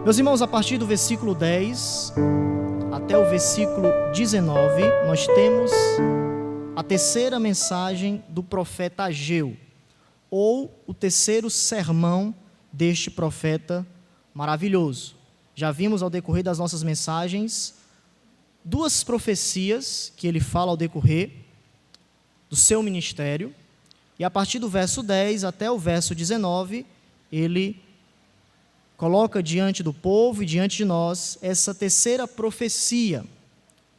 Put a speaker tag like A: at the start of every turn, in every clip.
A: Meus irmãos, a partir do versículo 10 até o versículo 19, nós temos a terceira mensagem do profeta Ageu, ou o terceiro sermão deste profeta maravilhoso. Já vimos ao decorrer das nossas mensagens duas profecias que ele fala ao decorrer do seu ministério, e a partir do verso 10 até o verso 19, ele coloca diante do povo e diante de nós essa terceira profecia,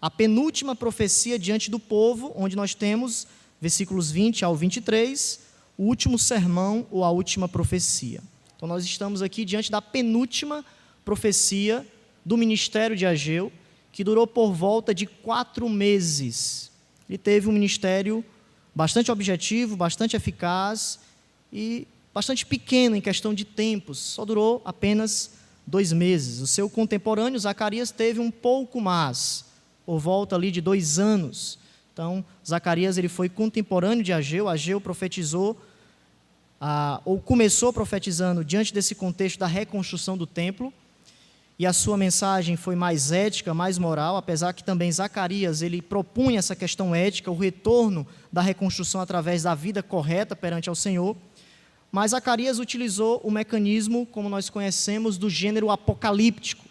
A: a penúltima profecia diante do povo, onde nós temos, versículos 20 ao 23, o último sermão ou a última profecia. Então nós estamos aqui diante da penúltima profecia do ministério de Ageu, que durou por volta de 4 meses. Ele teve um ministério bastante objetivo, bastante eficaz e bastante pequeno em questão de tempos, só durou apenas 2 meses. O seu contemporâneo, Zacarias, teve um pouco mais, por volta ali de 2 anos. Então, Zacarias ele foi contemporâneo de Ageu. Ageu profetizou, ou começou profetizando diante desse contexto da reconstrução do templo, e a sua mensagem foi mais ética, mais moral, apesar que também Zacarias ele propunha essa questão ética, o retorno da reconstrução através da vida correta perante ao Senhor. Mas Zacarias utilizou o mecanismo, como nós conhecemos, do gênero apocalíptico.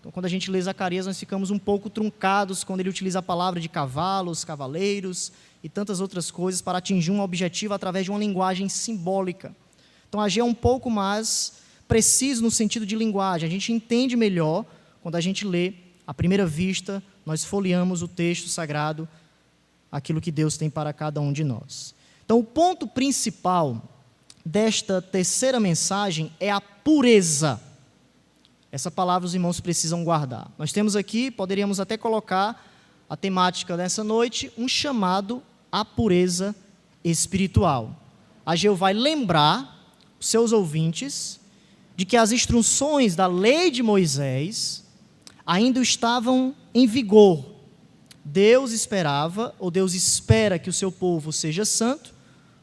A: Então, quando a gente lê Zacarias, nós ficamos um pouco truncados quando ele utiliza a palavra de cavalos, cavaleiros e tantas outras coisas para atingir um objetivo através de uma linguagem simbólica. Então, Ageu é um pouco mais preciso no sentido de linguagem. A gente entende melhor quando a gente lê, à primeira vista, nós folheamos o texto sagrado, aquilo que Deus tem para cada um de nós. Então, o ponto principal desta terceira mensagem é a pureza. Essa palavra os irmãos precisam guardar. Nós temos aqui, poderíamos até colocar a temática dessa noite, um chamado à pureza espiritual. Ageu vai lembrar os seus ouvintes de que as instruções da lei de Moisés ainda estavam em vigor. Deus esperava, ou Deus espera que o seu povo seja santo,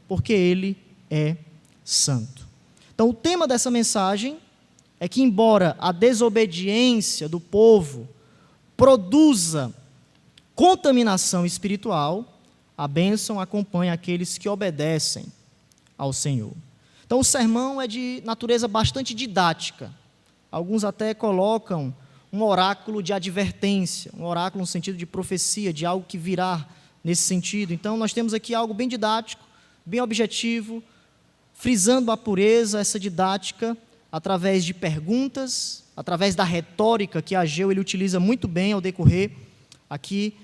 A: porque ele é santo. Então, o tema dessa mensagem é que, embora a desobediência do povo produza contaminação espiritual, a bênção acompanha aqueles que obedecem ao Senhor. Então, o sermão é de natureza bastante didática. Alguns até colocam um oráculo de advertência, um oráculo no sentido de profecia, de algo que virá nesse sentido. Então, nós temos aqui algo bem didático, bem objetivo, frisando a pureza, essa didática, através de perguntas, através da retórica que Ageu ele utiliza muito bem ao decorrer aqui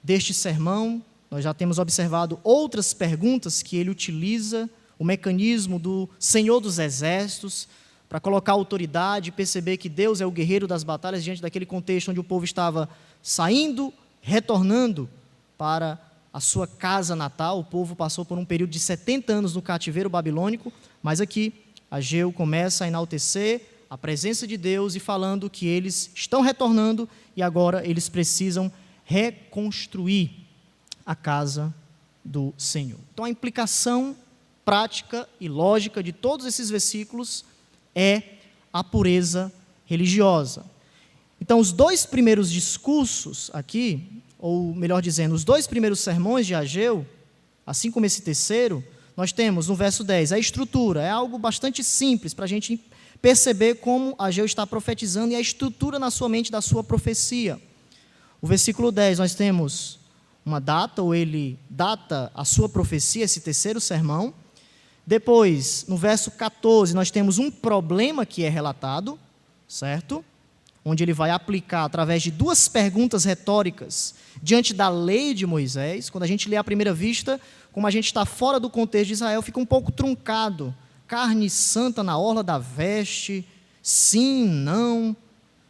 A: deste sermão. Nós já temos observado outras perguntas que ele utiliza, o mecanismo do Senhor dos Exércitos, para colocar autoridade e perceber que Deus é o guerreiro das batalhas diante daquele contexto onde o povo estava saindo, retornando para a sua casa natal. O povo passou por um período de 70 anos no cativeiro babilônico, mas aqui Ageu começa a enaltecer a presença de Deus e falando que eles estão retornando e agora eles precisam reconstruir a casa do Senhor. Então, a implicação prática e lógica de todos esses versículos é a pureza religiosa. Então, os 2 primeiros discursos aqui, ou melhor dizendo, os 2 primeiros sermões de Ageu, assim como esse terceiro, nós temos no verso 10, a estrutura, é algo bastante simples para a gente perceber como Ageu está profetizando e a estrutura na sua mente da sua profecia. O versículo 10, nós temos uma data, ou ele data a sua profecia, esse terceiro sermão. Depois, no verso 14, nós temos um problema que é relatado, certo? Onde ele vai aplicar, através de 2 perguntas retóricas, diante da lei de Moisés. Quando a gente lê à primeira vista, como a gente está fora do contexto de Israel, fica um pouco truncado. Carne santa na orla da veste, sim, não.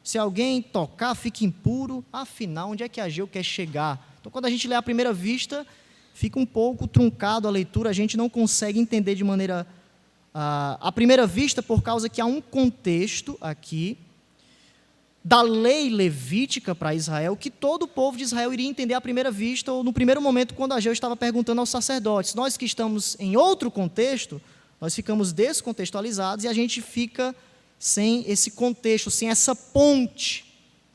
A: Se alguém tocar, fica impuro. Afinal, onde é que Ageu quer chegar? Então, quando a gente lê à primeira vista, fica um pouco truncado a leitura, a gente não consegue entender de maneira à primeira vista, por causa que há um contexto aqui da lei levítica para Israel, que todo o povo de Israel iria entender à primeira vista, ou no primeiro momento, quando Ageu estava perguntando aos sacerdotes. Nós que estamos em outro contexto, nós ficamos descontextualizados e a gente fica sem esse contexto, sem essa ponte.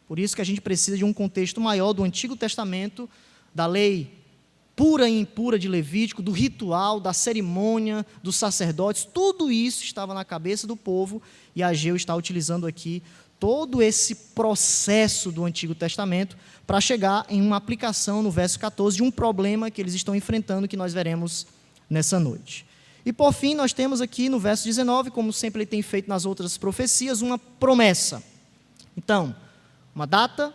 A: Por isso que a gente precisa de um contexto maior do Antigo Testamento, da lei pura e impura de Levítico, do ritual, da cerimônia, dos sacerdotes. Tudo isso estava na cabeça do povo, e Ageu está utilizando aqui todo esse processo do Antigo Testamento para chegar em uma aplicação no verso 14 de um problema que eles estão enfrentando, que nós veremos nessa noite. E por fim, nós temos aqui no verso 19, como sempre ele tem feito nas outras profecias, uma promessa. Então, uma data,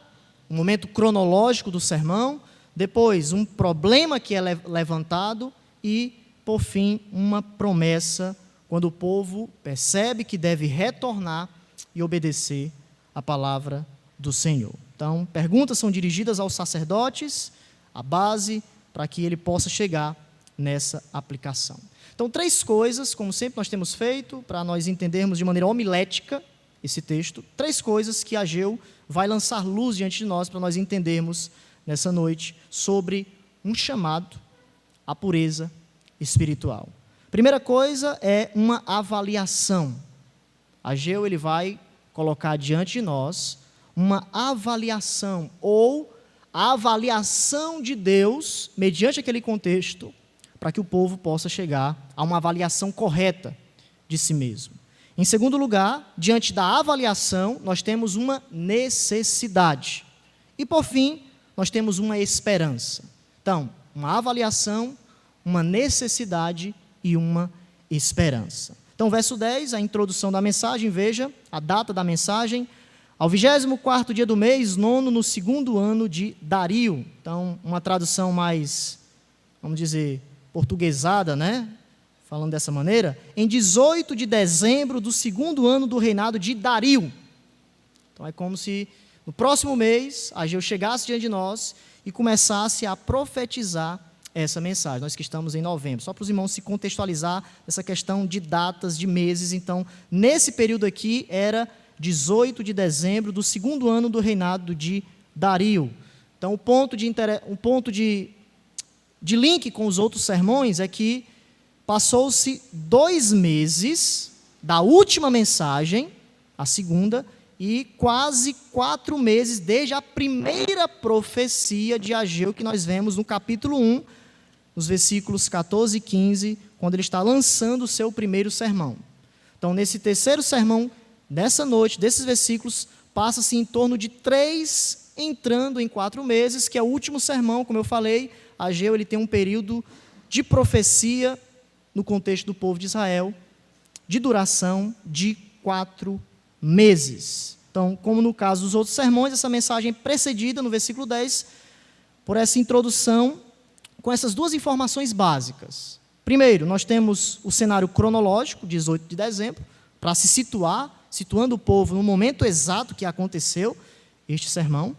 A: um momento cronológico do sermão, depois um problema que é levantado e, por fim, uma promessa, quando o povo percebe que deve retornar e obedecer a palavra do Senhor. Então, perguntas são dirigidas aos sacerdotes, a base para que ele possa chegar nessa aplicação. Então, 3 coisas, como sempre nós temos feito, para nós entendermos de maneira homilética esse texto, 3 coisas que Ageu vai lançar luz diante de nós para nós entendermos nessa noite sobre um chamado à pureza espiritual. Primeira coisa é uma avaliação. Ageu ele vai colocar diante de nós uma avaliação, ou a avaliação de Deus, mediante aquele contexto, para que o povo possa chegar a uma avaliação correta de si mesmo. Em segundo lugar, diante da avaliação, nós temos uma necessidade. E por fim, nós temos uma esperança. Então, uma avaliação, uma necessidade e uma esperança. Então, verso 10, a introdução da mensagem, veja a data da mensagem: ao 24º dia do mês, 9º no 2º ano de Dario. Então, uma tradução mais, vamos dizer, portuguesada, né? Falando dessa maneira, em 18 de dezembro do 2º ano do reinado de Dario. Então, é como se no próximo mês, Ageu chegasse diante de nós e começasse a profetizar essa mensagem. Nós que estamos em novembro, só para os irmãos se contextualizar essa questão de datas, de meses. Então, nesse período aqui, era 18 de dezembro do 2º ano do reinado de Dario. Então, o ponto de link com os outros sermões é que passou-se 2 meses da última mensagem, a segunda, e quase 4 meses desde a primeira profecia de Ageu, que nós vemos no capítulo 1, nos versículos 14 e 15, quando ele está lançando o seu primeiro sermão. Então, nesse terceiro sermão, nessa noite, desses versículos, passa-se em torno de 3, entrando em 4 meses, que é o último sermão, como eu falei. Ageu ele tem um período de profecia, no contexto do povo de Israel, de duração de 4 meses. Então, como no caso dos outros sermões, essa mensagem é precedida, no versículo 10, por essa introdução, com essas 2 informações básicas. Primeiro, nós temos o cenário cronológico, 18 de dezembro, para se situando o povo no momento exato que aconteceu este sermão.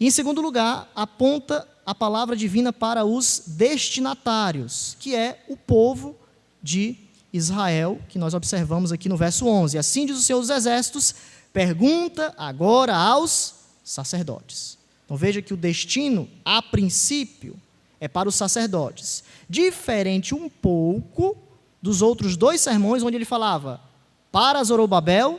A: E, em segundo lugar, aponta a palavra divina para os destinatários, que é o povo de Israel, que nós observamos aqui no verso 11. Assim diz o Senhor dos Exércitos, pergunta agora aos sacerdotes. Então veja que o destino, a princípio, é para os sacerdotes. Diferente um pouco dos outros 2 sermões, onde ele falava para Zorobabel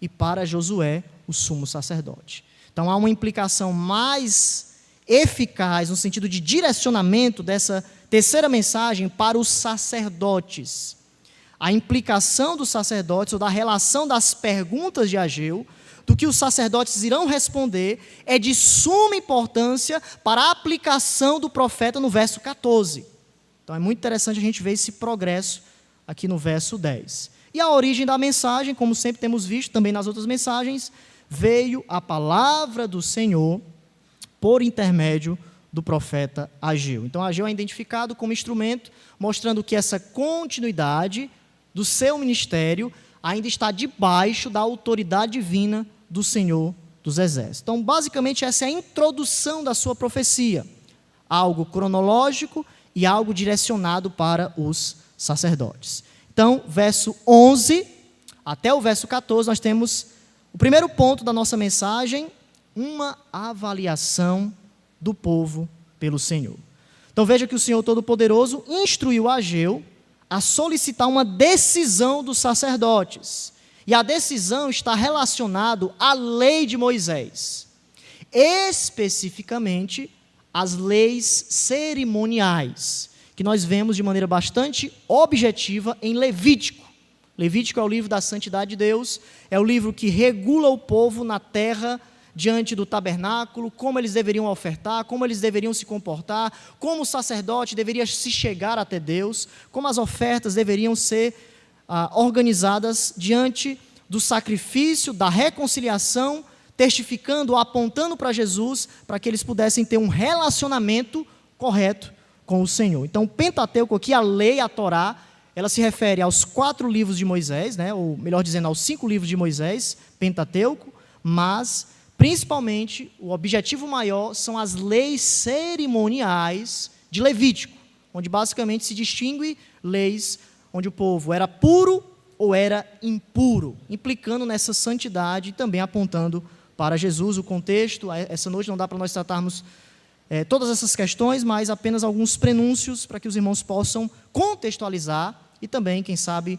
A: e para Josué, o sumo sacerdote. Então há uma implicação mais eficaz, no sentido de direcionamento dessa terceira mensagem para os sacerdotes. A implicação dos sacerdotes, ou da relação das perguntas de Ageu, do que os sacerdotes irão responder, é de suma importância para a aplicação do profeta no verso 14. Então é muito interessante a gente ver esse progresso aqui no verso 10. E a origem da mensagem, como sempre temos visto também nas outras mensagens, veio a palavra do Senhor por intermédio do profeta Ageu. Então, Ageu é identificado como instrumento, mostrando que essa continuidade do seu ministério ainda está debaixo da autoridade divina do Senhor dos Exércitos. Então, basicamente, essa é a introdução da sua profecia. Algo cronológico e algo direcionado para os sacerdotes. Então, verso 11 até o verso 14, nós temos o primeiro ponto da nossa mensagem, uma avaliação do povo pelo Senhor. Então veja que o Senhor Todo-Poderoso instruiu Ageu a solicitar uma decisão dos sacerdotes. E a decisão está relacionada à lei de Moisés, especificamente as leis cerimoniais, que nós vemos de maneira bastante objetiva em Levítico. Levítico é o livro da santidade de Deus, é o livro que regula o povo na terra diante do tabernáculo, como eles deveriam ofertar, como eles deveriam se comportar, como o sacerdote deveria se chegar até Deus, como as ofertas deveriam ser organizadas diante do sacrifício, da reconciliação, testificando, apontando para Jesus, para que eles pudessem ter um relacionamento correto com o Senhor. Então, o Pentateuco aqui, a lei, a Torá, ela se refere aos 4 livros de Moisés, né, ou melhor dizendo, aos 5 livros de Moisés, Pentateuco, mas, principalmente, o objetivo maior são as leis cerimoniais de Levítico, onde basicamente se distingue leis onde o povo era puro ou era impuro, implicando nessa santidade e também apontando para Jesus. O contexto, essa noite não dá para nós tratarmos todas essas questões, mas apenas alguns prenúncios para que os irmãos possam contextualizar e também, quem sabe,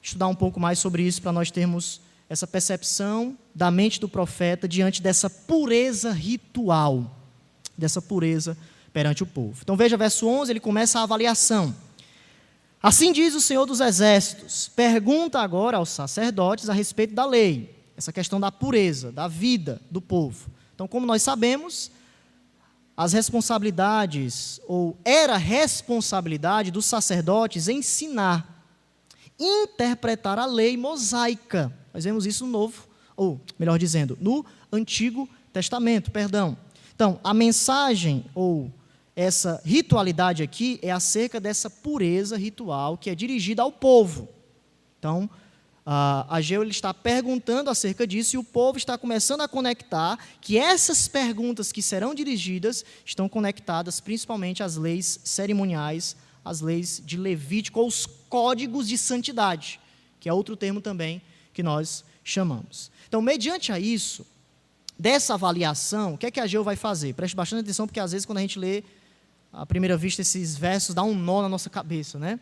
A: estudar um pouco mais sobre isso para nós termos essa percepção da mente do profeta diante dessa pureza ritual, dessa pureza perante o povo. Então veja, verso 11, ele começa a avaliação. Assim diz o Senhor dos Exércitos, pergunta agora aos sacerdotes a respeito da lei, essa questão da pureza, da vida do povo. Então, como nós sabemos, as responsabilidades, ou era responsabilidade dos sacerdotes ensinar, interpretar a lei mosaica. Nós vemos isso no Novo, ou melhor dizendo, no Antigo Testamento, perdão. Então, a mensagem, ou essa ritualidade aqui, é acerca dessa pureza ritual que é dirigida ao povo. Então, Ageu ele está perguntando acerca disso e o povo está começando a conectar que essas perguntas que serão dirigidas estão conectadas principalmente às leis cerimoniais, às leis de Levítico, ou os códigos de santidade, que é outro termo também que nós chamamos. Então, mediante a isso, dessa avaliação, o que é que Ageu vai fazer? Preste bastante atenção, porque às vezes quando a gente lê à primeira vista esses versos, dá um nó na nossa cabeça, né?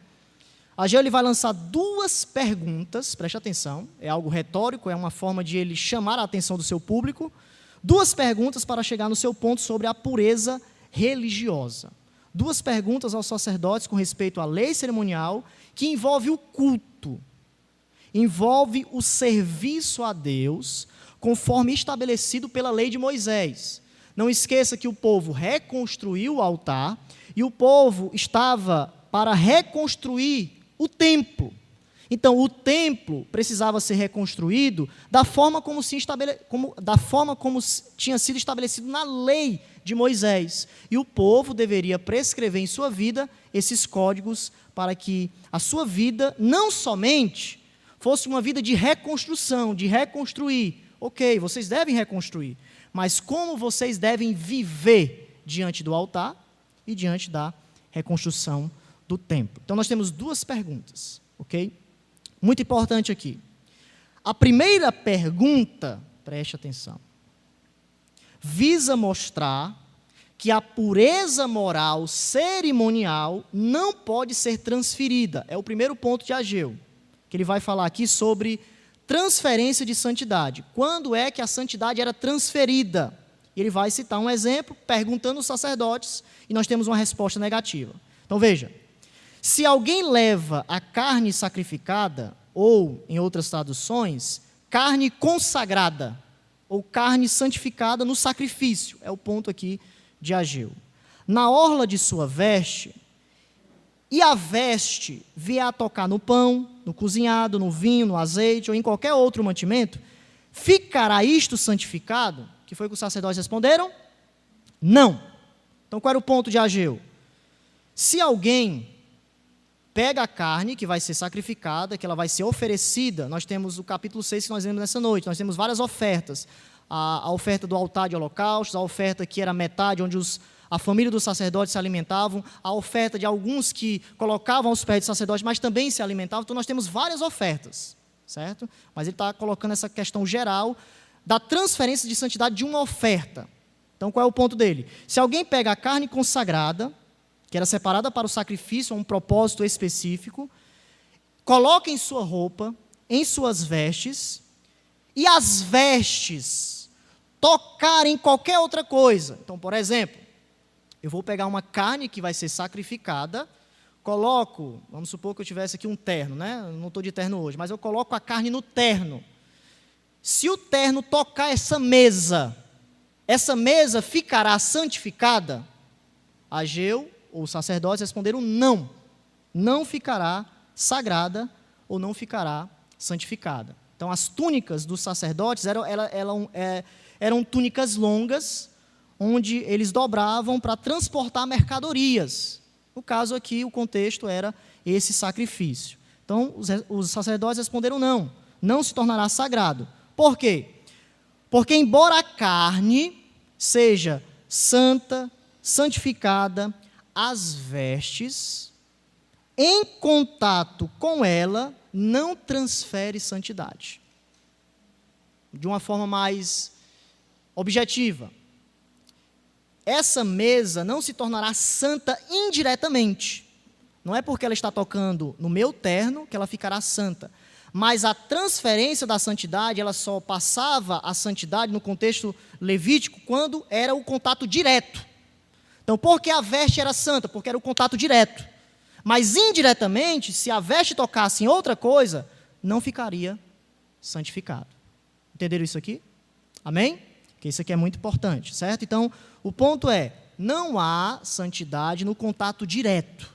A: Ageu ele vai lançar 2 perguntas, preste atenção, é algo retórico, é uma forma de ele chamar a atenção do seu público, 2 perguntas para chegar no seu ponto sobre a pureza religiosa. 2 perguntas aos sacerdotes com respeito à lei cerimonial, que envolve o culto, envolve o serviço a Deus, conforme estabelecido pela lei de Moisés. Não esqueça que o povo reconstruiu o altar, e o povo estava para reconstruir o templo. Então, o templo precisava ser reconstruído da forma como tinha sido estabelecido na lei de Moisés. E o povo deveria prescrever em sua vida esses códigos para que a sua vida não somente fosse uma vida de reconstrução, de reconstruir. Ok, vocês devem reconstruir, mas como vocês devem viver diante do altar e diante da reconstrução do templo. Então, nós temos 2 perguntas, ok? Muito importante aqui. A primeira pergunta, preste atenção, visa mostrar que a pureza moral cerimonial não pode ser transferida. É o primeiro ponto de Ageu, que ele vai falar aqui sobre transferência de santidade. Quando é que a santidade era transferida? Ele vai citar um exemplo, perguntando aos sacerdotes, e nós temos uma resposta negativa. Então veja, se alguém leva a carne sacrificada, ou, em outras traduções, carne consagrada, ou carne santificada no sacrifício, é o ponto aqui de Ageu, na orla de sua veste, e a veste vier a tocar no pão, no cozinhado, no vinho, no azeite, ou em qualquer outro mantimento, ficará isto santificado? Que foi o que os sacerdotes responderam? Não. Então, qual era o ponto de Ageu? Se alguém pega a carne que vai ser sacrificada, que ela vai ser oferecida, nós temos o capítulo 6 que nós lemos nessa noite, nós temos várias ofertas, a oferta do altar de holocaustos, a oferta que era metade, onde a família dos sacerdotes se alimentavam, a oferta de alguns que colocavam os pés de sacerdotes, mas também se alimentavam. Então nós temos várias ofertas, certo? Mas ele está colocando essa questão geral da transferência de santidade de uma oferta. Então qual é o ponto dele? Se alguém pega a carne consagrada, que era separada para o sacrifício, a um propósito específico, coloca em sua roupa, em suas vestes, e as vestes tocarem qualquer outra coisa. Então, por exemplo, eu vou pegar uma carne que vai ser sacrificada, coloco, vamos supor que eu tivesse aqui um terno, né? Eu não estou de terno hoje, mas eu coloco a carne no terno. Se o terno tocar essa mesa ficará santificada? Ageu, ou os sacerdotes, responderam não. Não ficará sagrada ou não ficará santificada. Então, as túnicas dos sacerdotes eram túnicas longas, onde eles dobravam para transportar mercadorias. No caso aqui, o contexto era esse sacrifício. Então, os sacerdotes responderam não, não se tornará sagrado. Por quê? Porque embora a carne seja santa, santificada, as vestes, em contato com ela, não transfere santidade. De uma forma mais objetiva, essa mesa não se tornará santa indiretamente. Não é porque ela está tocando no meu terno que ela ficará santa. Mas a transferência da santidade, ela só passava a santidade no contexto levítico quando era o contato direto. Então, por que a veste era santa? Porque era o contato direto. Mas indiretamente, se a veste tocasse em outra coisa, não ficaria santificado. Entenderam isso aqui? Amém? Porque isso aqui é muito importante, certo? Então, o ponto é, não há santidade no contato direto.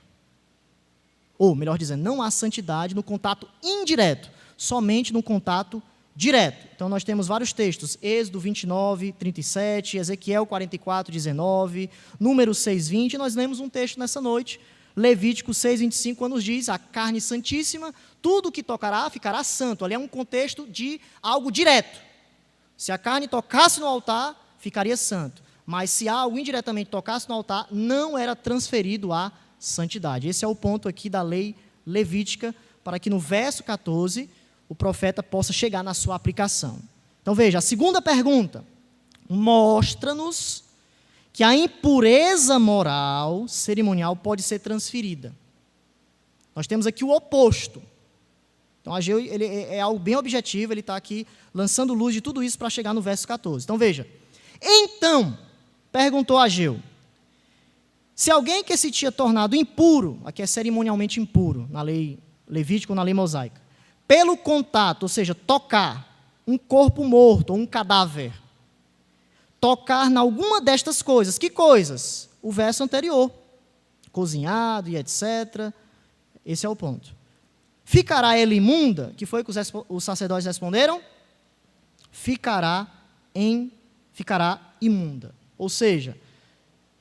A: Ou, melhor dizendo, não há santidade no contato indireto, somente no contato direto. Então, nós temos vários textos, Êxodo 29, 37, Ezequiel 44, 19, Números 6, 20, e nós lemos um texto nessa noite, Levítico 6, 25, quando nos diz, a carne santíssima, tudo que tocará ficará santo. Ali é um contexto de algo direto. Se a carne tocasse no altar, ficaria santo. Mas se algo indiretamente tocasse no altar, não era transferido à santidade. Esse é o ponto aqui da lei levítica, para que no verso 14, o profeta possa chegar na sua aplicação. Então veja, a segunda pergunta, mostra-nos que a impureza moral, cerimonial, pode ser transferida. Nós temos aqui o oposto. Então, Ageu ele é algo bem objetivo, ele está aqui lançando luz de tudo isso para chegar no verso 14. Então, veja. Então, perguntou Ageu, se alguém que se tinha tornado impuro, aqui é cerimonialmente impuro, na lei levítica ou na lei mosaica, pelo contato, ou seja, tocar um corpo morto ou um cadáver, tocar em alguma destas coisas. Que coisas? O verso anterior. Cozinhado e etc. Esse é o ponto. Ficará ela imunda? Que foi que os sacerdotes responderam? Ficará imunda. Ou seja,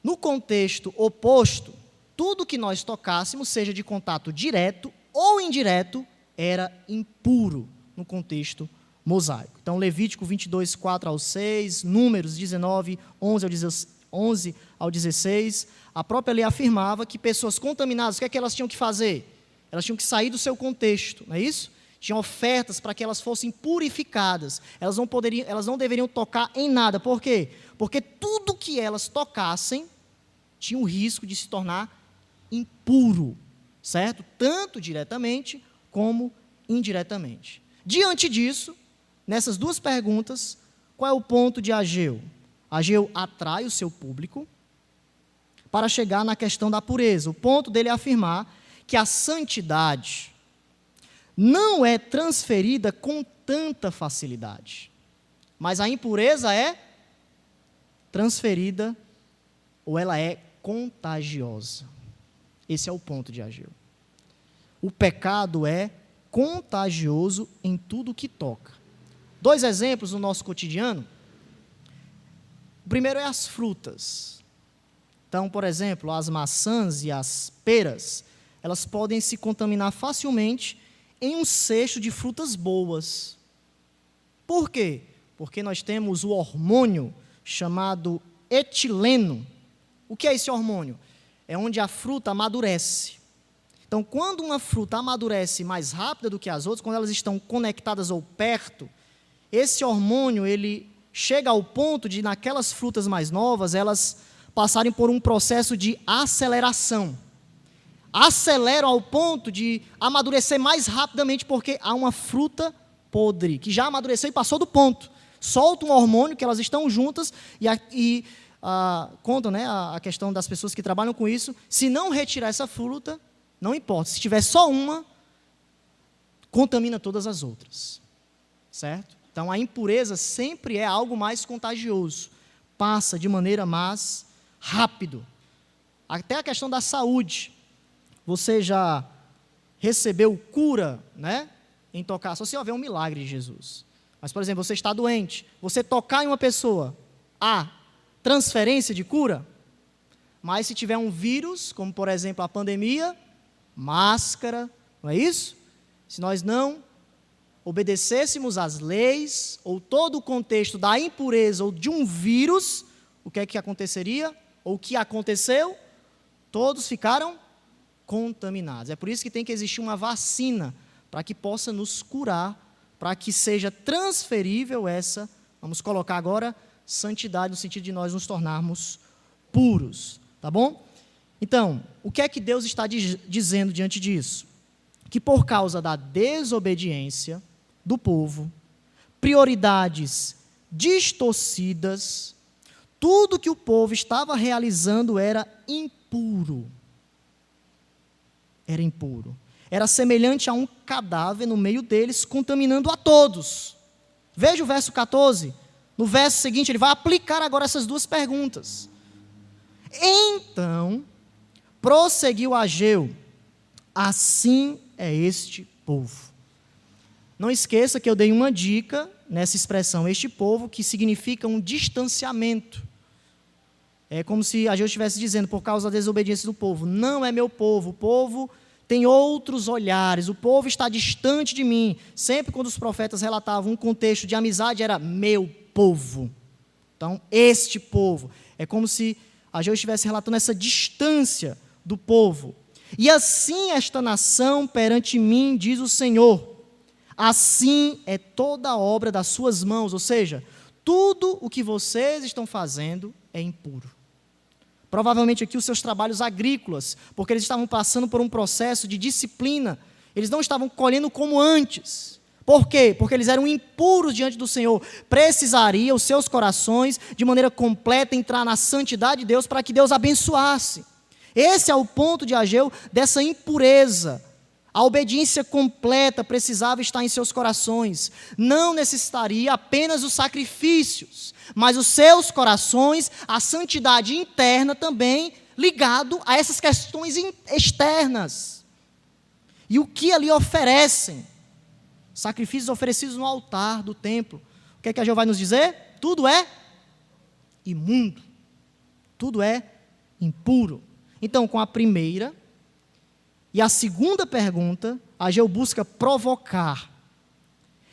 A: no contexto oposto, tudo que nós tocássemos, seja de contato direto ou indireto, era impuro no contexto mosaico. Então, Levítico 22, 4 ao 6, Números 19, 11 ao 16, a própria lei afirmava que pessoas contaminadas, o que é que elas tinham que fazer? Elas tinham que sair do seu contexto, não é isso? Tinham ofertas para que elas fossem purificadas. Elas não deveriam tocar em nada. Por quê? Porque tudo que elas tocassem tinha o risco de se tornar impuro, certo? Tanto diretamente como indiretamente. Diante disso, nessas duas perguntas, qual é o ponto de Ageu? Ageu atrai o seu público para chegar na questão da pureza. O ponto dele é afirmar que a santidade não é transferida com tanta facilidade, mas a impureza é transferida ou ela é contagiosa. Esse é o ponto de Ageu. O pecado é contagioso em tudo que toca. 2 exemplos no nosso cotidiano. O primeiro é as frutas. Então, por exemplo, as maçãs e as peras, elas podem se contaminar facilmente em um cesto de frutas boas. Por quê? Porque nós temos o hormônio chamado etileno. O que é esse hormônio? É onde a fruta amadurece. Então, quando uma fruta amadurece mais rápida do que as outras, quando elas estão conectadas ou perto, esse hormônio ele chega ao ponto de, naquelas frutas mais novas, elas passarem por um processo de aceleração. aceleram ao ponto de amadurecer mais rapidamente, porque há uma fruta podre, que já amadureceu e passou do ponto. Solta um hormônio, que elas estão juntas, contam, né, a questão das pessoas que trabalham com isso. Se não retirar essa fruta, não importa. Se tiver só uma, contamina todas as outras. Certo? Então, a impureza sempre é algo mais contagioso. Passa de maneira mais rápido. Até a questão da saúde. Você já recebeu cura, né, em tocar? Só se houver um milagre de Jesus. Mas, por exemplo, você está doente. Você tocar em uma pessoa, há transferência de cura? Mas se tiver um vírus, como por exemplo a pandemia, máscara, não é isso? Se nós não obedecêssemos às leis, ou todo o contexto da impureza ou de um vírus, o que é que aconteceria? Ou o que aconteceu? Todos ficaram contaminados. É por isso que tem que existir uma vacina, para que possa nos curar, para que seja transferível essa, vamos colocar agora, santidade, no sentido de nós nos tornarmos puros. Tá bom? Então, o que é que Deus está dizendo diante disso? Que por causa da desobediência do povo, prioridades distorcidas, tudo que o povo estava realizando era impuro. Era impuro. Era semelhante a um cadáver no meio deles, contaminando a todos. Veja o verso 14. No verso seguinte, ele vai aplicar agora essas duas perguntas. Então, prosseguiu Ageu, assim é este povo. Não esqueça que eu dei uma dica nessa expressão, este povo, que significa um distanciamento. É como se Ageu estivesse dizendo, por causa da desobediência do povo, não é meu povo, o povo tem outros olhares, o povo está distante de mim. Sempre quando os profetas relatavam um contexto de amizade, era meu povo. Então, este povo. É como se Ageu estivesse relatando essa distância do povo. E assim esta nação perante mim, diz o Senhor, assim é toda a obra das suas mãos, ou seja, tudo o que vocês estão fazendo é impuro. Provavelmente aqui os seus trabalhos agrícolas, porque eles estavam passando por um processo de disciplina, eles não estavam colhendo como antes. Por quê? Porque eles eram impuros diante do Senhor. Precisaria os seus corações, de maneira completa, entrar na santidade de Deus, para que Deus abençoasse. Esse é o ponto de Ageu, dessa impureza. A obediência completa precisava estar em seus corações. Não necessitaria apenas os sacrifícios, mas os seus corações, a santidade interna também, ligado a essas questões externas. E o que ali oferecem? Sacrifícios oferecidos no altar do templo. O que é que Ageu vai nos dizer? Tudo é imundo. Tudo é impuro. Então, com a primeira e a segunda pergunta, Ageu busca provocar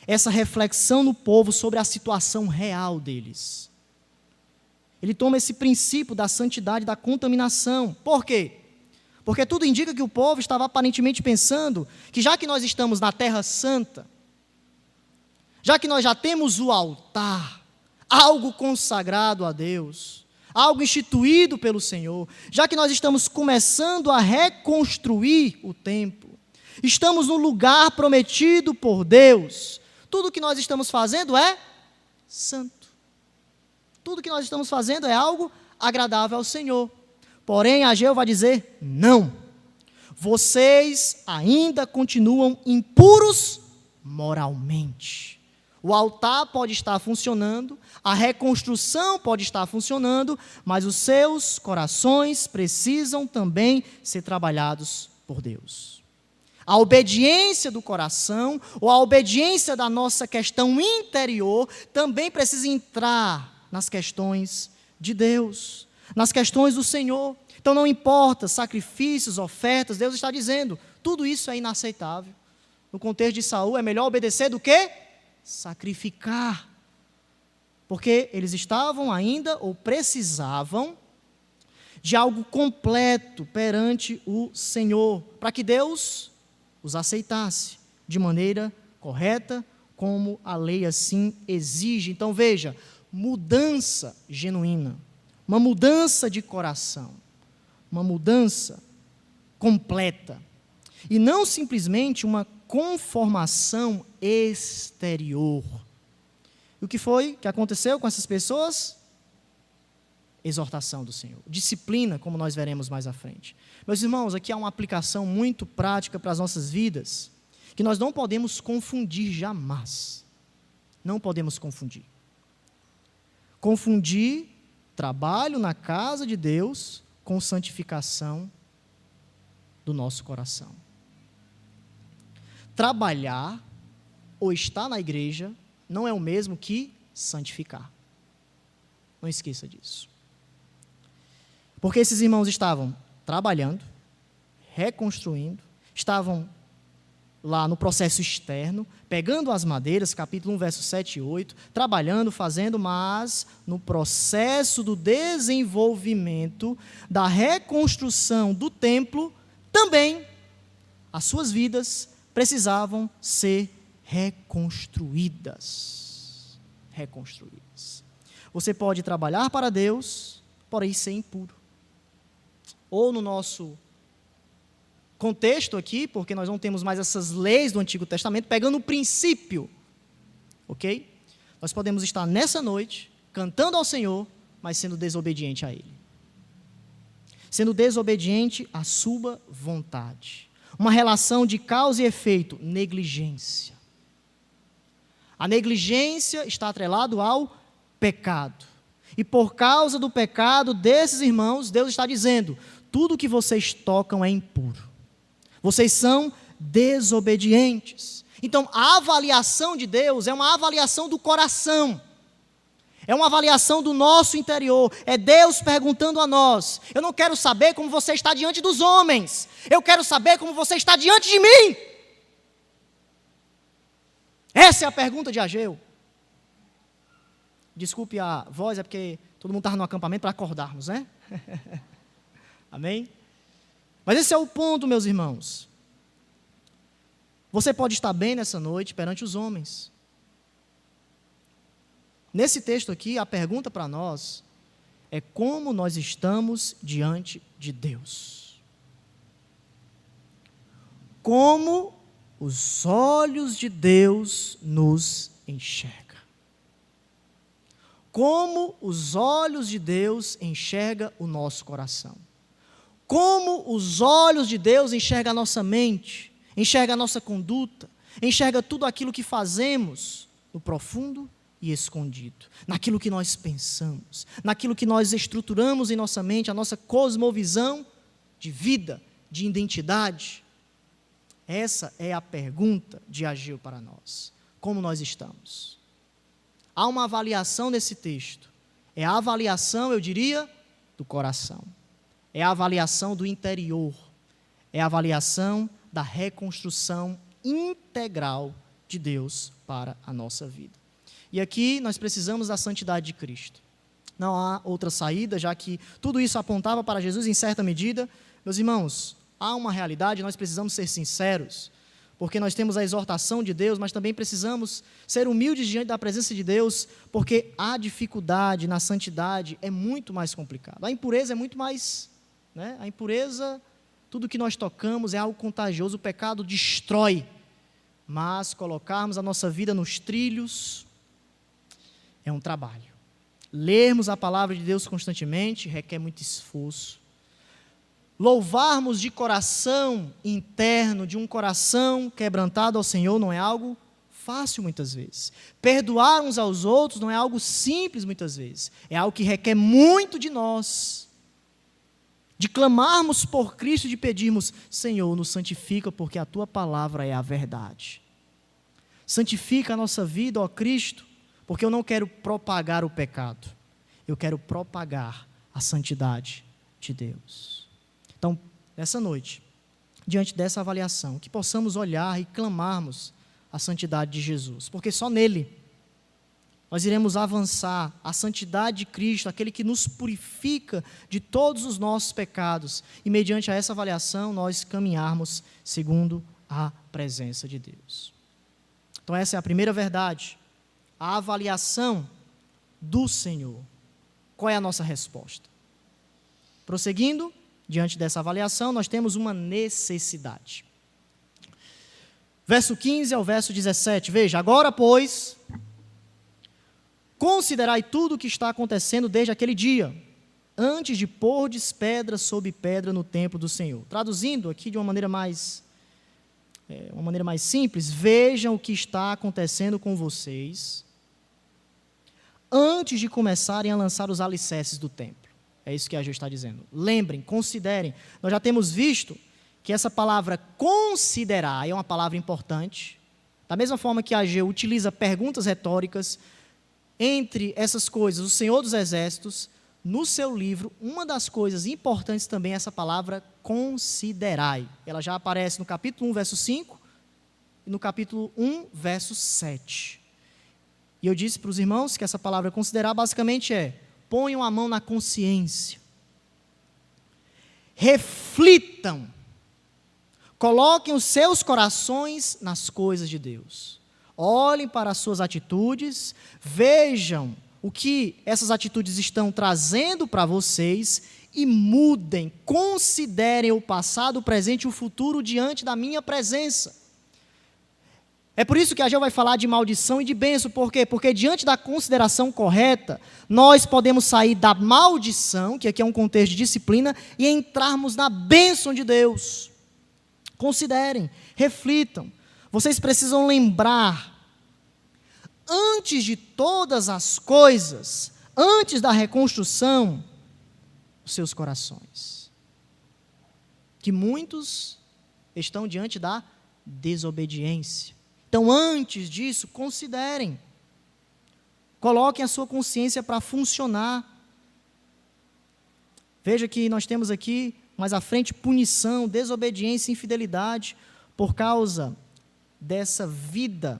A: essa reflexão no povo sobre a situação real deles. Ele toma esse princípio da santidade e da contaminação. Por quê? Porque tudo indica que o povo estava aparentemente pensando que já que nós estamos na Terra Santa, já que nós já temos o altar, algo consagrado a Deus, algo instituído pelo Senhor, já que nós estamos começando a reconstruir o templo, estamos no lugar prometido por Deus, tudo que nós estamos fazendo é santo. Tudo que nós estamos fazendo é algo agradável ao Senhor. Porém, Ageu vai dizer, não. Vocês ainda continuam impuros moralmente. O altar pode estar funcionando, a reconstrução pode estar funcionando, mas os seus corações precisam também ser trabalhados por Deus. A obediência do coração, ou a obediência da nossa questão interior, também precisa entrar nas questões de Deus, nas questões do Senhor. Então não importa sacrifícios, ofertas, Deus está dizendo, tudo isso é inaceitável. No contexto de Saul, é melhor obedecer do que sacrificar. Porque eles estavam ainda, ou precisavam, de algo completo perante o Senhor, para que Deus os aceitasse de maneira correta, como a lei assim exige. Então veja, mudança genuína, uma mudança de coração, uma mudança completa. E não simplesmente uma conformação exterior. E o que foi que aconteceu com essas pessoas? Exortação do Senhor. Disciplina, como nós veremos mais à frente. Meus irmãos, aqui há uma aplicação muito prática para as nossas vidas, que nós não podemos confundir jamais. Não podemos confundir. Confundir trabalho na casa de Deus com santificação do nosso coração. Trabalhar ou estar na igreja não é o mesmo que santificar. Não esqueça disso. Porque esses irmãos estavam trabalhando, reconstruindo, estavam lá no processo externo, pegando as madeiras, capítulo 1, versos 7 e 8, trabalhando, fazendo, mas no processo do desenvolvimento, da reconstrução do templo, também as suas vidas precisavam ser reconstruídas. Reconstruídas. Você pode trabalhar para Deus, porém ser impuro. Ou no nosso contexto aqui, porque nós não temos mais essas leis do Antigo Testamento, pegando o princípio, ok? Nós podemos estar nessa noite, cantando ao Senhor, mas sendo desobediente a Ele. Sendo desobediente à sua vontade. Uma relação de causa e efeito, negligência. A negligência está atrelado ao pecado. E por causa do pecado desses irmãos, Deus está dizendo, tudo que vocês tocam é impuro. Vocês são desobedientes. Então, a avaliação de Deus é uma avaliação do coração. É uma avaliação do nosso interior. É Deus perguntando a nós. Eu não quero saber como você está diante dos homens. Eu quero saber como você está diante de mim. Essa é a pergunta de Ageu. Desculpe a voz, é porque todo mundo estava no acampamento para acordarmos, né? Amém? Mas esse é o ponto, meus irmãos. Você pode estar bem nessa noite perante os homens. Nesse texto aqui, a pergunta para nós é como nós estamos diante de Deus. Como os olhos de Deus nos enxergam. Como os olhos de Deus enxergam o nosso coração. Como os olhos de Deus enxergam a nossa mente, enxergam a nossa conduta, enxergam tudo aquilo que fazemos no profundo e escondido, naquilo que nós pensamos, naquilo que nós estruturamos em nossa mente, a nossa cosmovisão de vida, de identidade. Essa é a pergunta de Ageu para nós. Como nós estamos? Há uma avaliação nesse texto. É a avaliação, eu diria, do coração. É a avaliação do interior. É a avaliação da reconstrução integral de Deus para a nossa vida. E aqui nós precisamos da santidade de Cristo. Não há outra saída, já que tudo isso apontava para Jesus em certa medida. Meus irmãos, há uma realidade, nós precisamos ser sinceros, porque nós temos a exortação de Deus, mas também precisamos ser humildes diante da presença de Deus, porque a dificuldade na santidade é muito mais complicada. A impureza é muito mais, né? A impureza, tudo que nós tocamos é algo contagioso, o pecado destrói, mas colocarmos a nossa vida nos trilhos é um trabalho. Lermos a palavra de Deus constantemente requer muito esforço. Louvarmos de coração interno, de um coração quebrantado ao Senhor, não é algo fácil muitas vezes. Perdoar uns aos outros não é algo simples muitas vezes. É algo que requer muito de nós. De clamarmos por Cristo, de pedirmos, Senhor, nos santifica, porque a Tua palavra é a verdade. Santifica a nossa vida, ó Cristo, porque eu não quero propagar o pecado. Eu quero propagar a santidade de Deus. Então, nessa noite, diante dessa avaliação, que possamos olhar e clamarmos a santidade de Jesus, porque só nele nós iremos avançar a santidade de Cristo, aquele que nos purifica de todos os nossos pecados, e mediante a essa avaliação nós caminharmos segundo a presença de Deus. Então essa é a primeira verdade, a avaliação do Senhor. Qual é a nossa resposta? Prosseguindo, diante dessa avaliação, nós temos uma necessidade. Verso 15 ao verso 17, veja: agora, pois, considerai tudo o que está acontecendo desde aquele dia, antes de pordes pedra sobre pedra no templo do Senhor. Traduzindo aqui de uma maneira mais simples, vejam o que está acontecendo com vocês antes de começarem a lançar os alicerces do templo. É isso que Ageu está dizendo. Lembrem, considerem. Nós já temos visto que essa palavra considerar é uma palavra importante. Da mesma forma que Ageu utiliza perguntas retóricas, entre essas coisas, o Senhor dos Exércitos, no seu livro, uma das coisas importantes também é essa palavra considerai. Ela já aparece no capítulo 1, verso 5 e no capítulo 1, verso 7. E eu disse para os irmãos que essa palavra considerar basicamente é: ponham a mão na consciência, reflitam, coloquem os seus corações nas coisas de Deus, olhem para as suas atitudes, vejam o que essas atitudes estão trazendo para vocês e mudem, considerem o passado, o presente e o futuro diante da minha presença. É por isso que Ageu vai falar de maldição e de bênção. Por quê? Porque diante da consideração correta, nós podemos sair da maldição, que aqui é um contexto de disciplina, e entrarmos na bênção de Deus. Considerem, reflitam. Vocês precisam lembrar, antes de todas as coisas, antes da reconstrução, os seus corações. Que muitos estão diante da desobediência. Então, antes disso, considerem. Coloquem a sua consciência para funcionar. Veja que nós temos aqui, mais à frente, punição, desobediência e infidelidade por causa dessa vida,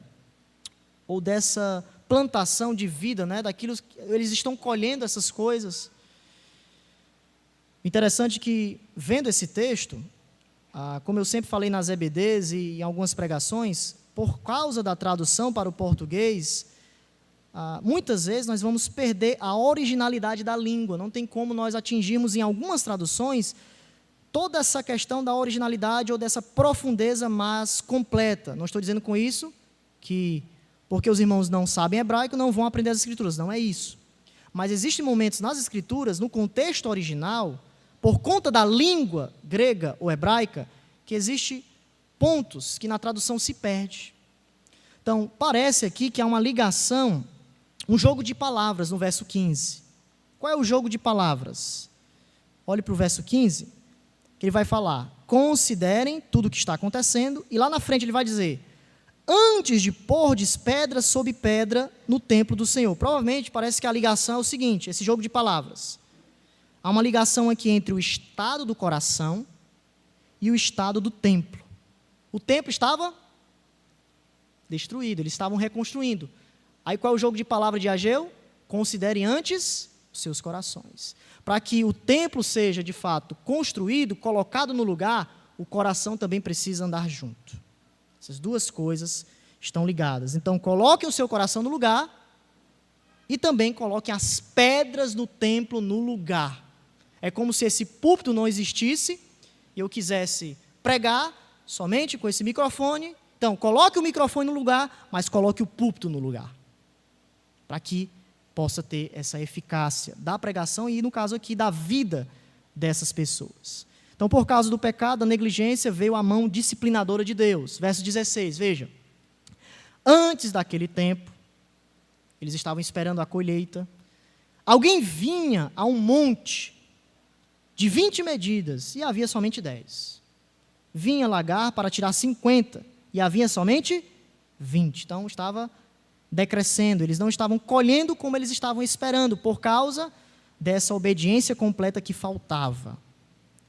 A: ou dessa plantação de vida, daquilo que eles estão colhendo essas coisas. Interessante que, vendo esse texto, como eu sempre falei nas EBDs e em algumas pregações, por causa da tradução para o português, muitas vezes nós vamos perder a originalidade da língua. Não tem como nós atingirmos em algumas traduções toda essa questão da originalidade ou dessa profundeza mais completa. Não estou dizendo com isso que, porque os irmãos não sabem hebraico, não vão aprender as escrituras. Não é isso. Mas existem momentos nas escrituras, no contexto original, por conta da língua grega ou hebraica, que existe pontos que na tradução se perde. Então, parece aqui que há uma ligação, um jogo de palavras no verso 15. Qual é o jogo de palavras? Olhe para o verso 15, que ele vai falar: considerem tudo o que está acontecendo, e lá na frente ele vai dizer: antes de pordes pedra sobre pedra no templo do Senhor. Provavelmente parece que a ligação é o seguinte, esse jogo de palavras. Há uma ligação aqui entre o estado do coração e o estado do templo. O templo estava destruído, eles estavam reconstruindo. Aí qual é o jogo de palavra de Ageu? Considerem antes os seus corações. Para que o templo seja de fato construído, colocado no lugar, o coração também precisa andar junto. Essas duas coisas estão ligadas. Então coloquem o seu coração no lugar e também coloquem as pedras do templo no lugar. É como se esse púlpito não existisse e eu quisesse pregar somente com esse microfone. Então, coloque o microfone no lugar, mas coloque o púlpito no lugar, para que possa ter essa eficácia da pregação e, no caso aqui, da vida dessas pessoas. Então, por causa do pecado, da negligência, veio a mão disciplinadora de Deus. Verso 16, veja. Antes daquele tempo, eles estavam esperando a colheita, alguém vinha a um monte de 20 medidas, e havia somente 10. Vinha lagar para tirar 50, e havia somente 20. Então, estava decrescendo, eles não estavam colhendo como eles estavam esperando, por causa dessa obediência completa que faltava.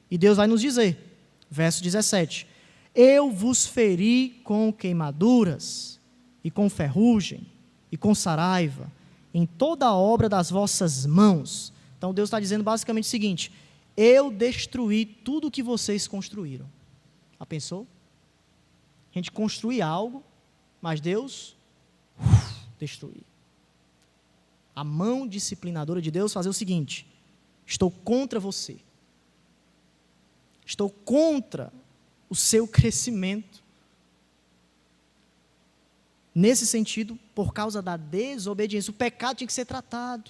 A: E Deus vai nos dizer, verso 17, eu vos feri com queimaduras, e com ferrugem, e com saraiva, em toda a obra das vossas mãos. Então, Deus está dizendo basicamente o seguinte: eu destruí tudo o que vocês construíram. Já pensou? A gente construir algo, mas Deus destruir. A mão disciplinadora de Deus fazer o seguinte: estou contra você. Estou contra o seu crescimento. Nesse sentido, por causa da desobediência, o pecado tinha que ser tratado.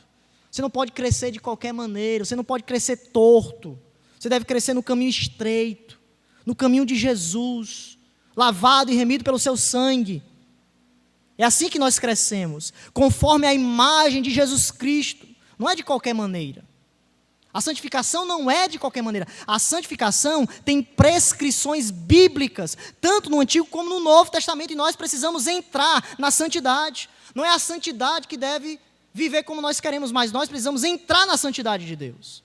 A: Você não pode crescer de qualquer maneira, você não pode crescer torto. Você deve crescer no caminho estreito, no caminho de Jesus, lavado e remido pelo seu sangue. É assim que nós crescemos, conforme a imagem de Jesus Cristo. Não é de qualquer maneira. A santificação não é de qualquer maneira. A santificação tem prescrições bíblicas, tanto no Antigo como no Novo Testamento, e nós precisamos entrar na santidade. Não é a santidade que deve viver como nós queremos, mas nós precisamos entrar na santidade de Deus.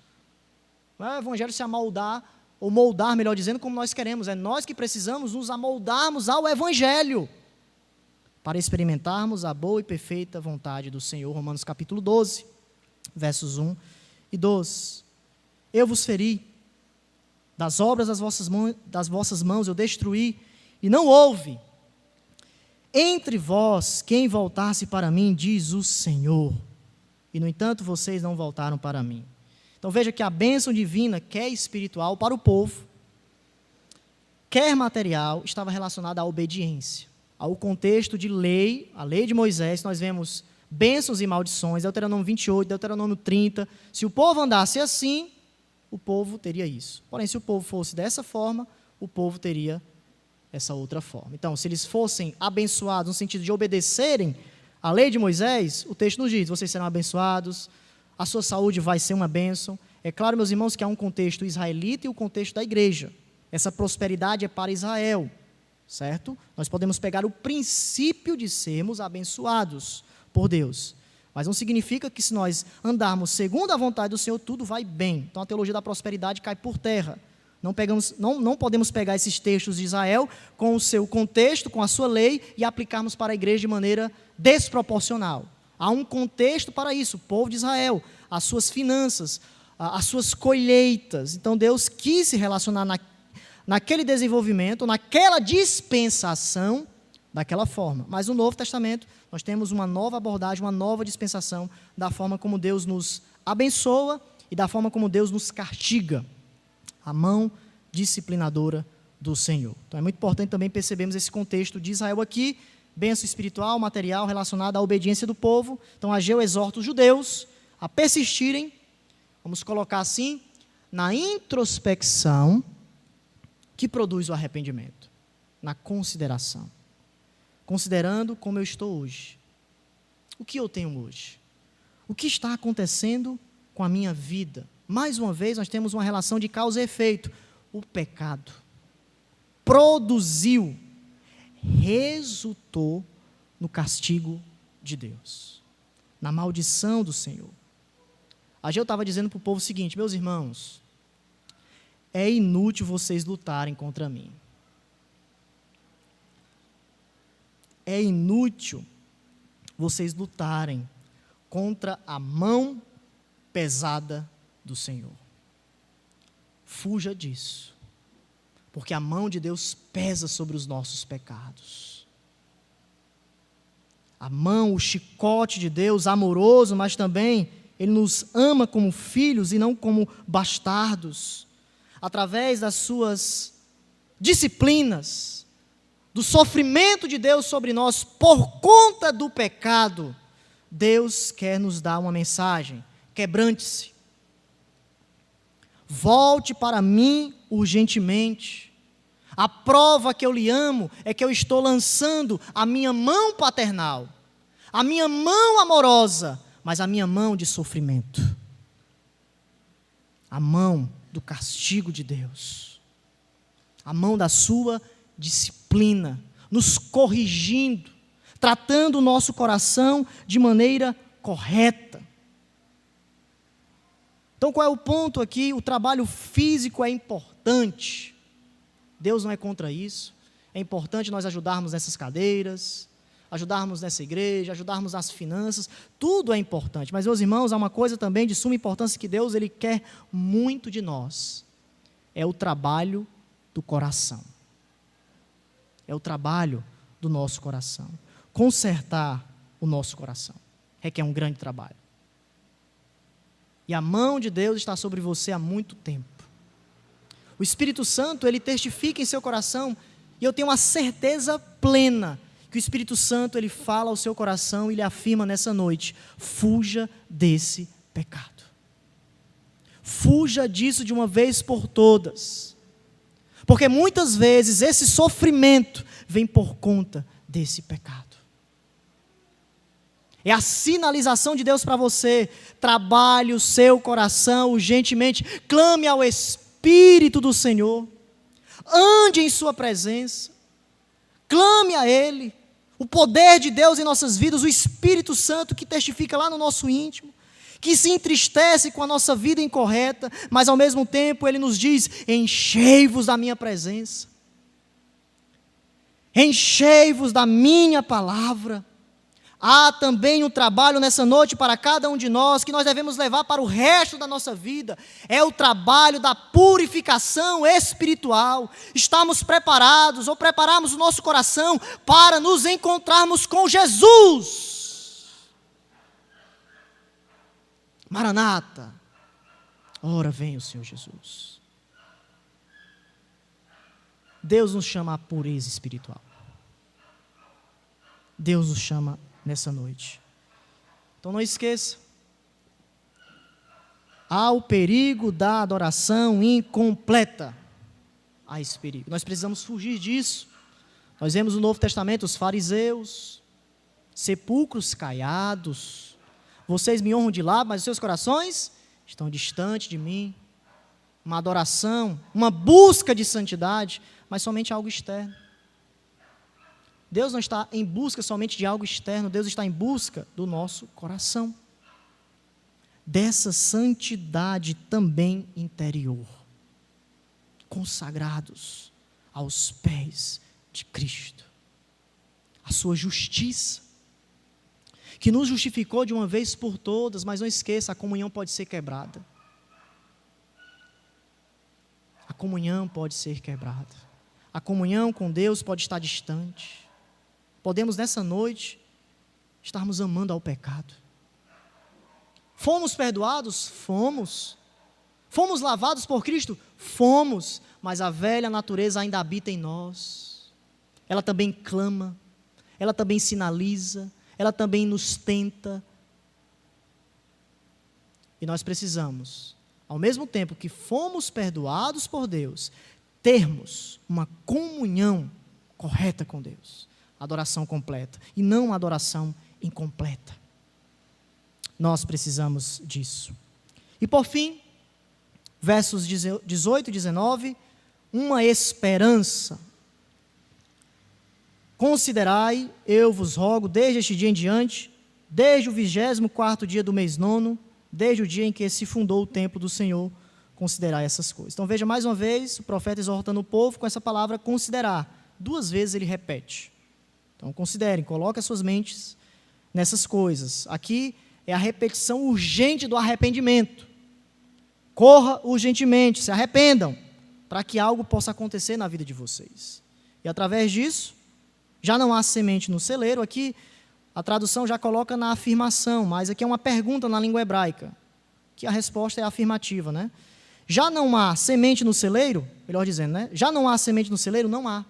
A: Não é o Evangelho se amoldar, ou moldar, melhor dizendo, como nós queremos. É nós que precisamos nos amoldarmos ao Evangelho, para experimentarmos a boa e perfeita vontade do Senhor. Romanos capítulo 12, versos 1 e 2. Eu vos feri, das obras das vossas mãos eu destruí, e não houve entre vós quem voltasse para mim, diz o Senhor. E no entanto vocês não voltaram para mim. Então veja que a bênção divina, quer espiritual para o povo, quer material, estava relacionada à obediência, ao contexto de lei, a lei de Moisés. Nós vemos bênçãos e maldições, Deuteronômio 28, Deuteronômio 30. Se o povo andasse assim, o povo teria isso. Porém, se o povo fosse dessa forma, o povo teria essa outra forma. Então, se eles fossem abençoados no sentido de obedecerem a lei de Moisés, o texto nos diz: vocês serão abençoados, a sua saúde vai ser uma bênção. É claro, meus irmãos, que há um contexto israelita e o contexto da igreja. Essa prosperidade é para Israel, certo? Nós podemos pegar o princípio de sermos abençoados por Deus, mas não significa que, se nós andarmos segundo a vontade do Senhor, tudo vai bem. Então a teologia da prosperidade cai por terra. Não podemos pegar esses textos de Israel com o seu contexto, com a sua lei, e aplicarmos para a igreja de maneira desproporcional. Há um contexto para isso, o povo de Israel, as suas finanças, as suas colheitas. Então Deus quis se relacionar naquele desenvolvimento, naquela dispensação, daquela forma. Mas no Novo Testamento, nós temos uma nova abordagem, uma nova dispensação da forma como Deus nos abençoa e da forma como Deus nos castiga. A mão disciplinadora do Senhor. Então é muito importante também percebermos esse contexto de Israel aqui, bênção espiritual, material, relacionada à obediência do povo. Então Ageu exorta os judeus a persistirem, vamos colocar assim, na introspecção que produz o arrependimento, na consideração. Considerando como eu estou hoje. O que eu tenho hoje? O que está acontecendo com a minha vida? Mais uma vez, nós temos uma relação de causa e efeito. O pecado produziu, resultou no castigo de Deus, na maldição do Senhor. Ageu estava dizendo para o povo o seguinte: meus irmãos, é inútil vocês lutarem contra mim. É inútil vocês lutarem contra a mão pesada do Senhor. Fuja disso, porque a mão de Deus pesa sobre os nossos pecados. A mão, o chicote de Deus, amoroso, mas também Ele nos ama como filhos e não como bastardos. Através das suas disciplinas, do sofrimento de Deus sobre nós por conta do pecado, Deus quer nos dar uma mensagem: quebrante-se. Volte para mim urgentemente. A prova que eu lhe amo é que eu estou lançando a minha mão paternal, a minha mão amorosa, mas a minha mão de sofrimento, a mão do castigo de Deus, a mão da sua disciplina, nos corrigindo, tratando o nosso coração de maneira correta. Então qual é o ponto aqui? O trabalho físico é importante. Deus não é contra isso. É importante nós ajudarmos nessas cadeiras, ajudarmos nessa igreja, ajudarmos nas finanças. Tudo é importante. Mas, meus irmãos, há uma coisa também de suma importância que Deus Ele quer muito de nós. É o trabalho do coração. É o trabalho do nosso coração. Consertar o nosso coração requer um grande trabalho. E a mão de Deus está sobre você há muito tempo. O Espírito Santo, ele testifica em seu coração, e eu tenho uma certeza plena que o Espírito Santo, ele fala ao seu coração e lhe afirma nessa noite: fuja desse pecado. Fuja disso de uma vez por todas. Porque muitas vezes esse sofrimento vem por conta desse pecado. É a sinalização de Deus para você. Trabalhe o seu coração urgentemente. Clame ao Espírito do Senhor. Ande em sua presença. Clame a Ele. O poder de Deus em nossas vidas, o Espírito Santo que testifica lá no nosso íntimo, que se entristece com a nossa vida incorreta, mas ao mesmo tempo Ele nos diz: enchei-vos da minha presença. Enchei-vos da minha palavra. Há também um trabalho nessa noite para cada um de nós, que nós devemos levar para o resto da nossa vida. É o trabalho da purificação espiritual. Estamos preparados, ou prepararmos o nosso coração para nos encontrarmos com Jesus. Maranata, ora vem o Senhor Jesus. Deus nos chama à pureza espiritual. Deus nos chama nessa noite. Então não esqueça, há o perigo da adoração incompleta. Há esse perigo. Nós precisamos fugir disso. Nós vemos no Novo Testamento os fariseus, sepulcros caiados. Vocês me honram de lábios, mas os seus corações estão distantes de mim. Uma adoração, uma busca de santidade, mas somente algo externo. Deus não está em busca somente de algo externo, Deus está em busca do nosso coração. Dessa santidade também interior. Consagrados aos pés de Cristo. A sua justiça, que nos justificou de uma vez por todas, mas não esqueça, a comunhão pode ser quebrada. A comunhão pode ser quebrada. A comunhão com Deus pode estar distante. Podemos nessa noite estarmos amando ao pecado. Fomos perdoados? Fomos. Fomos lavados por Cristo? Fomos. Mas a velha natureza ainda habita em nós. Ela também clama, ela também sinaliza, ela também nos tenta. E nós precisamos, ao mesmo tempo que fomos perdoados por Deus, termos uma comunhão correta com Deus. Adoração completa, e não adoração incompleta. Nós precisamos disso. E por fim, versos 18 e 19, uma esperança. Considerai, eu vos rogo, desde este dia em diante, desde o 24º dia do mês 9, desde o dia em que se fundou o templo do Senhor, considerai essas coisas. Então veja mais uma vez, o profeta exortando o povo com essa palavra considerar. 2 vezes ele repete. Então considerem, coloquem as suas mentes nessas coisas. Aqui é a repetição urgente do arrependimento. Corra urgentemente, se arrependam, para que algo possa acontecer na vida de vocês. E através disso, já não há semente no celeiro. Aqui a tradução já coloca na afirmação, mas aqui é uma pergunta na língua hebraica, que a resposta é afirmativa, né? Já não há semente no celeiro, melhor dizendo, né? Já não há semente no celeiro? Não há.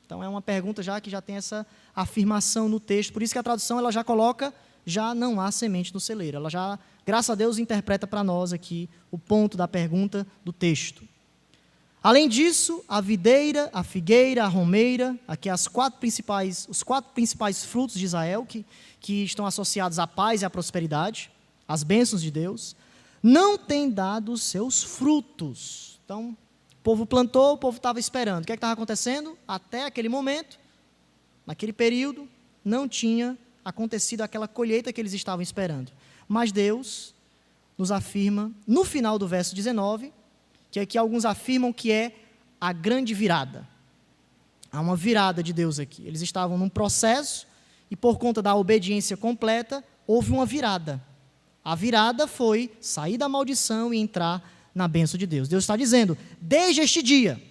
A: Então é uma pergunta já que já tem essa afirmação no texto, por isso que a tradução ela já coloca, já não há semente no celeiro. Ela já, graças a Deus, interpreta para nós aqui o ponto da pergunta do texto. Além disso, a videira, a figueira, a romeira, aqui os 4 principais frutos de Israel, que estão associados à paz e à prosperidade, às bênçãos de Deus, não têm dado os seus frutos. Então, o povo plantou, o povo estava esperando. O que estava acontecendo? Até aquele momento, naquele período, não tinha acontecido aquela colheita que eles estavam esperando. Mas Deus nos afirma, no final do verso 19, que aqui alguns afirmam que é a grande virada. Há uma virada de Deus aqui. Eles estavam num processo e por conta da obediência completa, houve uma virada. A virada foi sair da maldição e entrar na bênção de Deus. Deus está dizendo, desde este dia,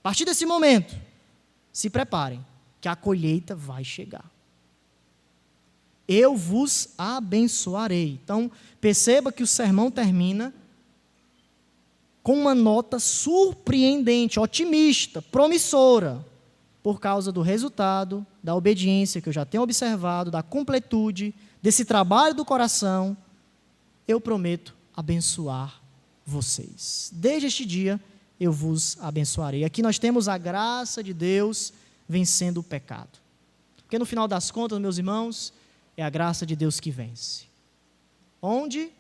A: a partir desse momento, se preparem, que a colheita vai chegar. Eu vos abençoarei. Então, perceba que o sermão termina com uma nota surpreendente, otimista, promissora, por causa do resultado, da obediência que eu já tenho observado, da completude, desse trabalho do coração. Eu prometo abençoar vocês. Desde este dia, eu vos abençoarei. Aqui nós temos a graça de Deus vencendo o pecado. Porque no final das contas, meus irmãos, é a graça de Deus que vence. Onde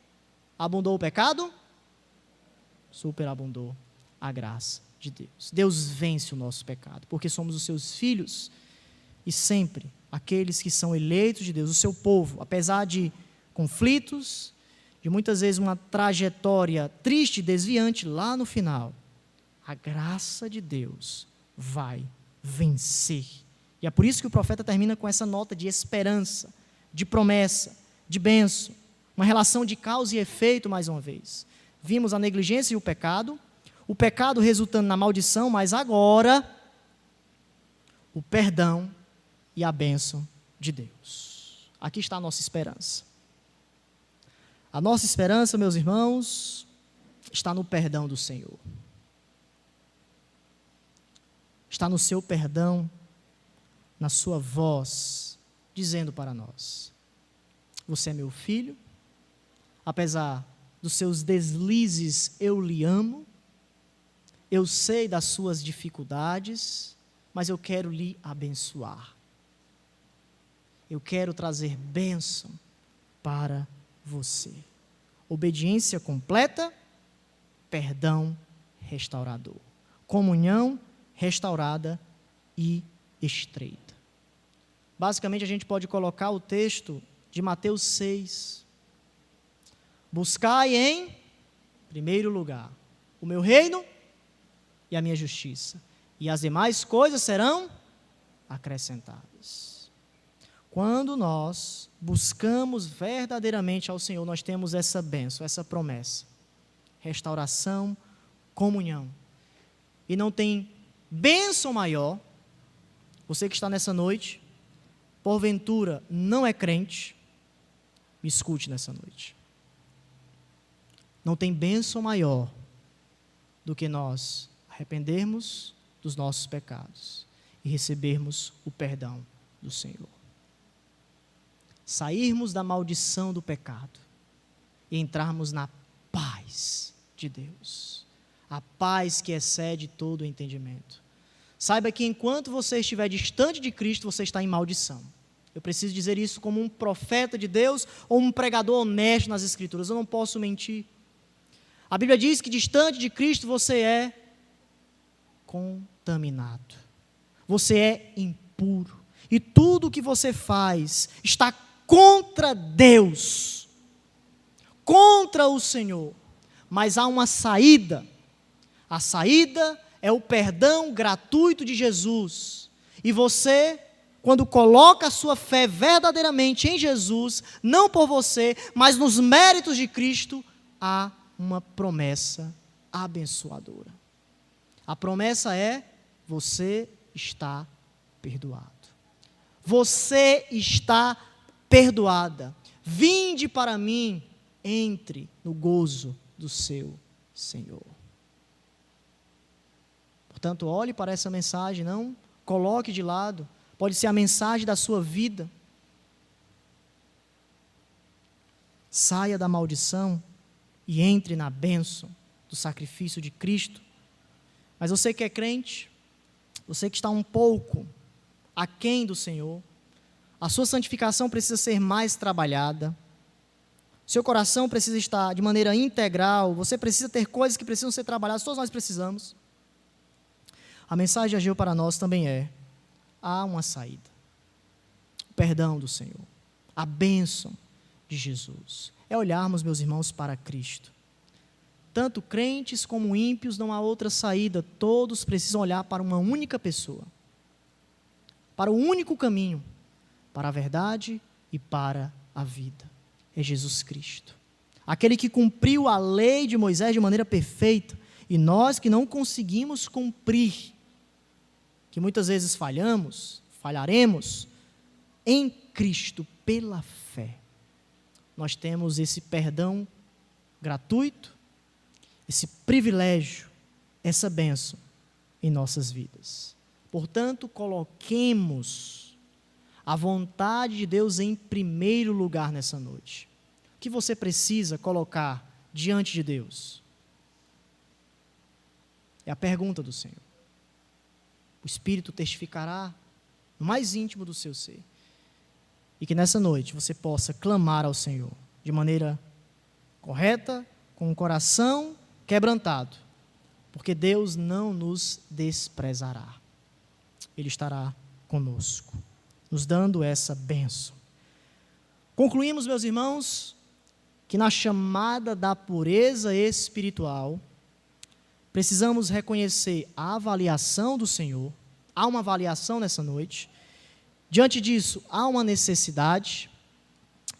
A: abundou o pecado, superabundou a graça de Deus. Deus vence o nosso pecado, porque somos os seus filhos e sempre aqueles que são eleitos de Deus, o seu povo, apesar de conflitos, de muitas vezes uma trajetória triste, desviante, lá no final, a graça de Deus vai vencer. E é por isso que o profeta termina com essa nota de esperança, de promessa, de bênção, uma relação de causa e efeito mais uma vez. Vimos a negligência e o pecado resultando na maldição, mas agora o perdão e a bênção de Deus. Aqui está a nossa esperança. A nossa esperança, meus irmãos, está no perdão do Senhor. Está no seu perdão, na sua voz, dizendo para nós: você é meu filho, apesar dos seus deslizes, eu lhe amo, eu sei das suas dificuldades, mas eu quero lhe abençoar. Eu quero trazer bênção para você. Obediência completa, perdão restaurador. Comunhão restaurada e estreita. Basicamente, a gente pode colocar o texto de Mateus 6. Buscai em primeiro lugar o meu reino e a minha justiça, e as demais coisas serão acrescentadas. Quando nós buscamos verdadeiramente ao Senhor, nós temos essa bênção, essa promessa, restauração, comunhão. E não tem bênção maior. Você que está nessa noite, porventura não é crente, me escute nessa noite. Não tem bênção maior do que nós arrependermos dos nossos pecados e recebermos o perdão do Senhor. Sairmos da maldição do pecado e entrarmos na paz de Deus. A paz que excede todo o entendimento. Saiba que enquanto você estiver distante de Cristo, você está em maldição. Eu preciso dizer isso como um profeta de Deus ou um pregador honesto nas Escrituras. Eu não posso mentir. A Bíblia diz que distante de Cristo você é contaminado. Você é impuro. E tudo o que você faz está contra Deus, contra o Senhor. Mas há uma saída. A saída é o perdão gratuito de Jesus. E você, quando coloca a sua fé verdadeiramente em Jesus, não por você, mas nos méritos de Cristo, há uma promessa abençoadora. A promessa é: você está perdoado. Você está perdoada. Vinde para mim, entre no gozo do seu Senhor. Portanto, olhe para essa mensagem, não coloque de lado. Pode ser a mensagem da sua vida. Saia da maldição e entre na bênção do sacrifício de Cristo. Mas você que é crente, você que está um pouco aquém do Senhor, a sua santificação precisa ser mais trabalhada, seu coração precisa estar de maneira integral, você precisa ter coisas que precisam ser trabalhadas, todos nós precisamos. A mensagem de Ageu para nós também é: há uma saída, o perdão do Senhor, a bênção de Jesus. É olharmos, meus irmãos, para Cristo. Tanto crentes como ímpios, não há outra saída. Todos precisam olhar para uma única pessoa, para o único caminho, para a verdade e para a vida. É Jesus Cristo. Aquele que cumpriu a lei de Moisés de maneira perfeita. E nós que não conseguimos cumprir, que muitas vezes falharemos, em Cristo, pela fé, nós temos esse perdão gratuito, esse privilégio, essa bênção em nossas vidas. Portanto, coloquemos a vontade de Deus em primeiro lugar nessa noite. O que você precisa colocar diante de Deus? É a pergunta do Senhor. O Espírito testificará no mais íntimo do seu ser. E que nessa noite você possa clamar ao Senhor de maneira correta, com o coração quebrantado, porque Deus não nos desprezará. Ele estará conosco, nos dando essa bênção. Concluímos, meus irmãos, que na chamada da pureza espiritual, precisamos reconhecer a avaliação do Senhor. Há uma avaliação nessa noite. Diante disso, há uma necessidade.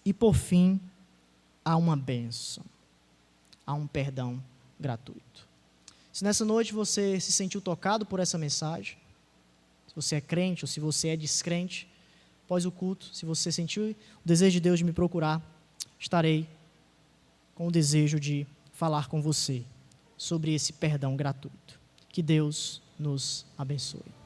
A: E, por fim, há uma bênção. Há um perdão gratuito. Se nessa noite você se sentiu tocado por essa mensagem, se você é crente ou se você é descrente, após o culto, se você sentiu o desejo de Deus de me procurar, estarei com o desejo de falar com você sobre esse perdão gratuito. Que Deus nos abençoe.